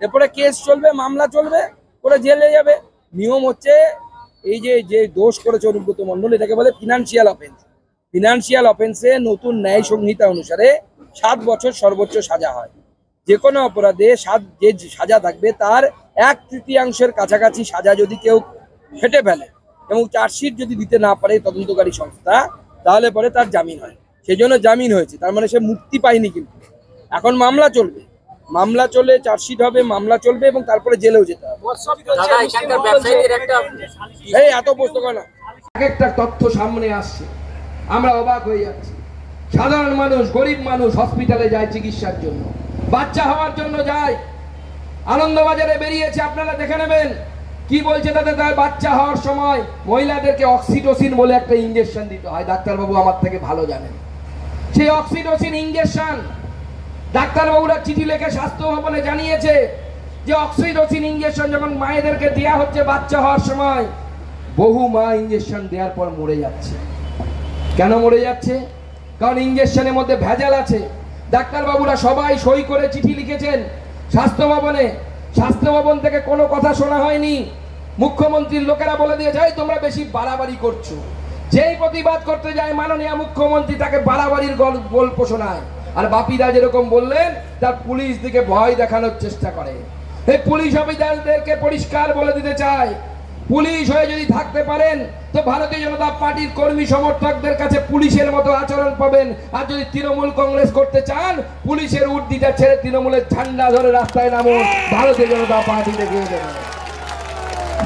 এরপরে কেস চলবে, মামলা চলবে, করে জেলে যাবে। নিয়ম হচ্ছে এই যে দোষ করেছে অনুব্রত মণ্ডল, এটাকে বলে ফিনান্সিয়াল অফেন্স। ফিনান্সিয়াল অফেন্সে নতুন ন্যায় সংহিতা অনুসারে 7 বছর সর্বোচ্চ সাজা হয়। যে কোনো অপরাধে যে সাজা থাকবে তার 1/3 কাছাকাছি সাজা যদি কেউ ফেটে ফেলে এবং চার্জশিট যদি দিতে না পারে তদন্তকারী সংস্থা, তাহলে পরে তার জামিন হয়। সেই জন্য জামিন হয়েছে, তার মানে সে মুক্তি পায়নি। কিন্তু এখন মামলা চলবে, মামলা চলে, চার্জশিট হবে, মামলা চলবে এবং তারপরে জেলেও যেতে হবে। এই এত প্রশ্ন কেন? এক একটা তথ্য সামনে আসছে, আমরা অবাক হয়ে যাচ্ছি। সাধারণ মানুষ, গরিব মানুষ হসপিটালে যায় চিকিৎসার জন্য, বাচ্চা হওয়ার জন্য যায়। আনন্দবাজারে বেরিয়েছে, আপনারা দেখে নেবেন কি বলছে। তাদের বাচ্চা হওয়ার সময় মহিলাদেরকে অক্সিটোসিন বলে একটা ইঞ্জেকশন দিতে হয়। ডাক্তারবাবু আমার থেকে ভালো জানেন সেই অক্সিটোসিন ইঞ্জেকশন। ডাক্তারবাবুরা চিঠি লিখে স্বাস্থ্য ভবনে জানিয়েছে যে অক্সিটোসিন ইঞ্জেকশন যখন মায়েদেরকে দেওয়া হচ্ছে বাচ্চা হওয়ার সময়, বহু মা ইঞ্জেকশন দেওয়ার পর মরে যাচ্ছে। কেন মরে যাচ্ছে? কারণ ইঞ্জেকশনের মধ্যে ভেজাল আছে। ডাক্তারবাবুরা সবাই সই করে চিঠি লিখেছেন স্বাস্থ্য ভবনে। স্বাস্থ্য ভবন থেকে কোনো কথা শোনা হয়নি। মুখ্যমন্ত্রীর লোকেরা বলে দিয়েছে তোমরা বেশি বাড়াবাড়ি করছো। যেই প্রতিবাদ করতে যায় মাননীয় মুখ্যমন্ত্রী তাকে বাড়াবাড়ির গল্প শোনায়। আর বাপিদা যেরকম বললেন, তার পুলিশ দিকে ভয় দেখানোর চেষ্টা করে। এই পুলিশ অফিসারদেরকে পরিষ্কার বলে দিতে চায়, পুলিশ হয়ে যদি থাকতে পারেন তো ভারতীয় জনতা পার্টির কর্মী সমর্থকদের কাছে পুলিশের মতো আচরণ পাবেন। আর যদি তৃণমূল কংগ্রেস করতে চান, পুলিশের উর্দিটা ছেড়ে তৃণমূলের ঝান্ডা ধরে রাস্তায় নামুন, ভারতীয় জনতা পার্টি দেখিয়ে দেবে,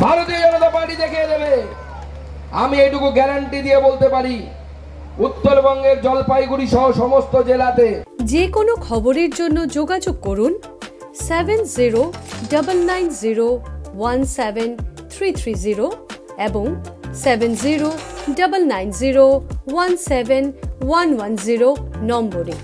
ভারতীয় জনতা পার্টি দেখিয়ে দেবে। আমি এইটুকু গ্যারান্টি দিয়ে বলতে পারি, উত্তরবঙ্গের জলপাইগুড়ি সহ সমস্ত জেলাতে যে কোনো খবরের জন্য যোগাযোগ করুন 7099017330 এবং 7099017110 নম্বরে।